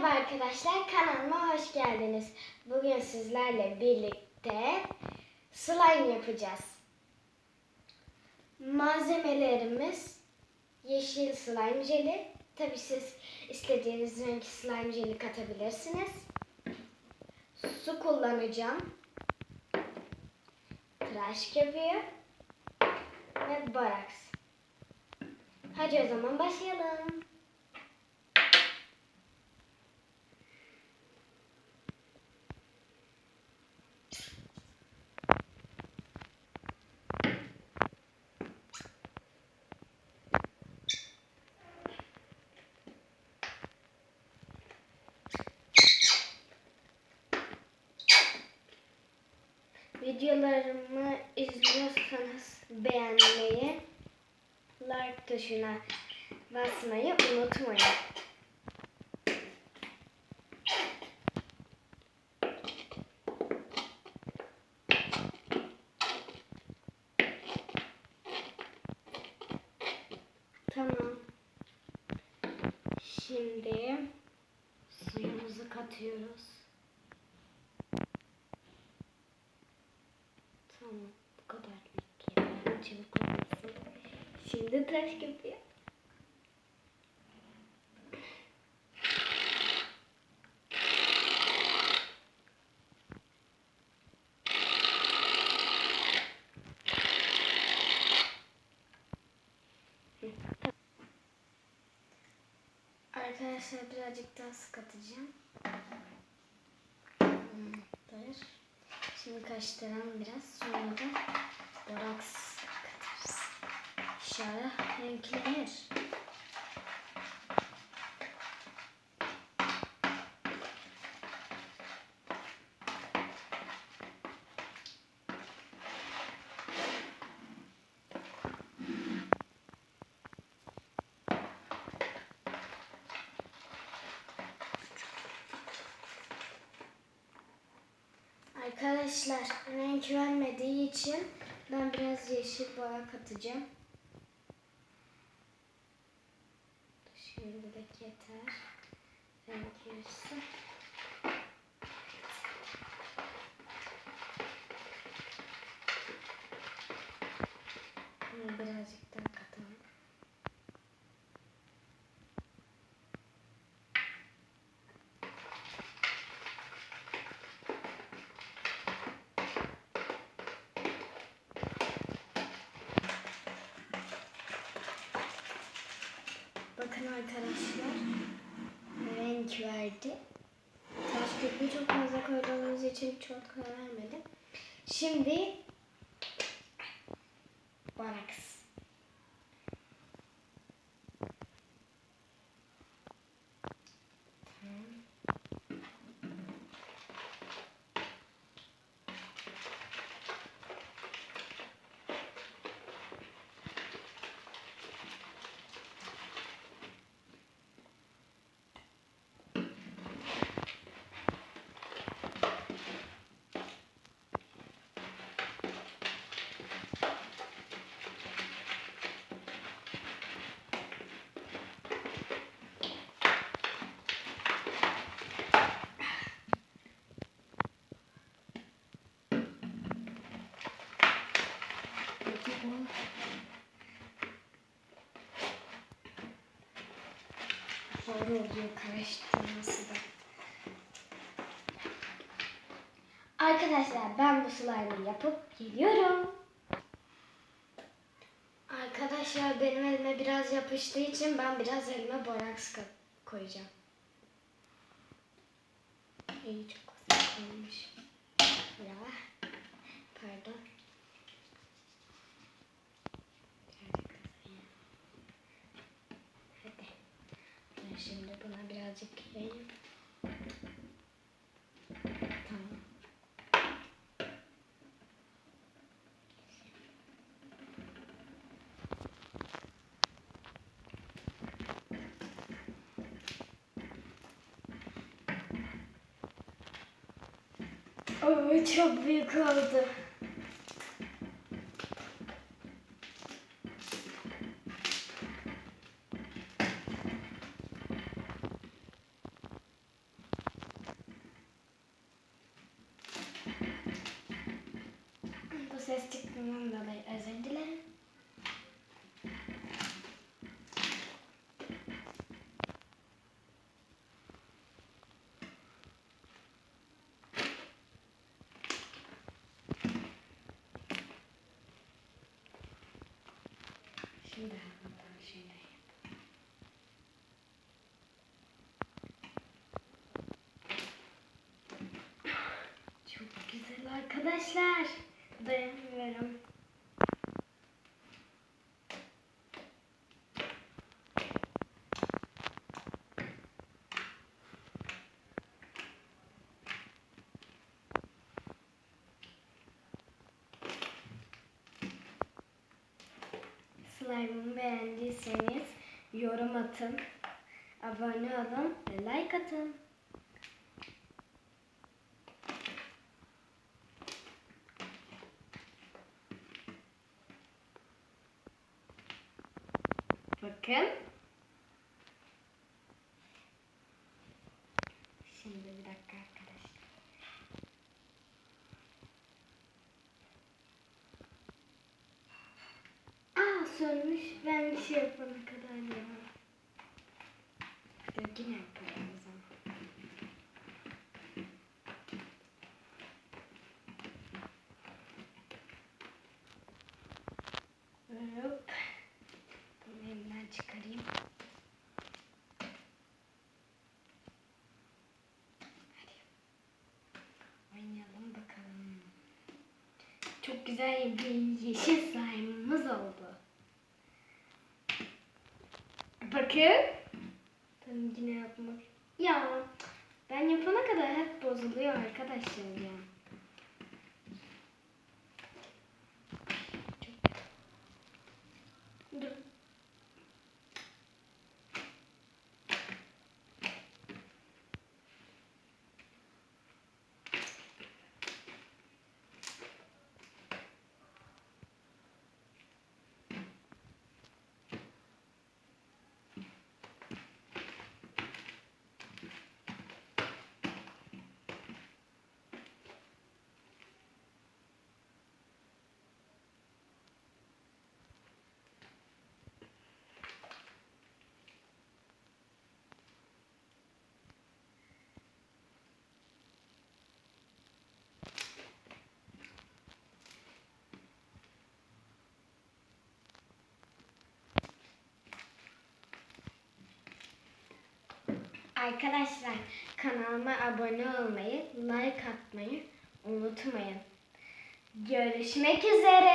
Merhaba arkadaşlar, kanalıma hoş geldiniz. Bugün sizlerle birlikte slime yapacağız. Malzemelerimiz yeşil slime jeli. Tabii siz istediğiniz renk slime jeli katabilirsiniz. Su kullanacağım. Tıraş köpüğü ve boraks. Hadi o zaman başlayalım. Videolarımı izliyorsanız beğenmeyi, like tuşuna basmayı unutmayın. Tamam. Şimdi suyumuzu katıyoruz. Tamam, bu kadar yeter. Çabuk olmasın. Şimdi tıraş köpüğü. Arkadaşlar birazcık daha su katacağım. Şimdi karıştıralım biraz. Sonra da boraks katarız. İnşallah renklenir. Arkadaşlar renk vermediği için ben biraz yeşil boya katacağım. Şimdilik yeter. Renk yarısı. Birazcık daha katalım. Bakın arkadaşlar, renk verdi. Taş köpüğü çok fazla koyduğumuz için çok vermedim. Şimdi boraks. Zor oluyor karıştırması da. Arkadaşlar ben bu slime'ı yapıp geliyorum. Arkadaşlar benim elime biraz yapıştığı için ben biraz elime boraks koyacağım. İyi, çok güzel koymuş. Ya, pardon. Hadi. Ben şimdi buna birazcık yayayım. Tamam. Oo, çok büyük oldu. Ses çıktığından dolayı özür dilerim. Şimdi buradan şöyle. Çok güzel arkadaşlar. Dayanamıyorum. Slime'ımı beğendiyseniz yorum atın, abone olun ve like atın. Bakın. Şimdi bir dakika arkadaşlar. Sönmüş. Ben bir şey yapana kadar ya. Dur yine yapalım o zaman. Hop. Bunu elimden çıkarayım. Hadi. Oynayalım bakalım. Çok güzel bir yeşil slime'ımız oldu. Bakın. Tabii yine yapmak. Ya ben yapana kadar hep bozuluyor arkadaşlar ya. Dur. Arkadaşlar kanalıma abone olmayı, like atmayı unutmayın. Görüşmek üzere.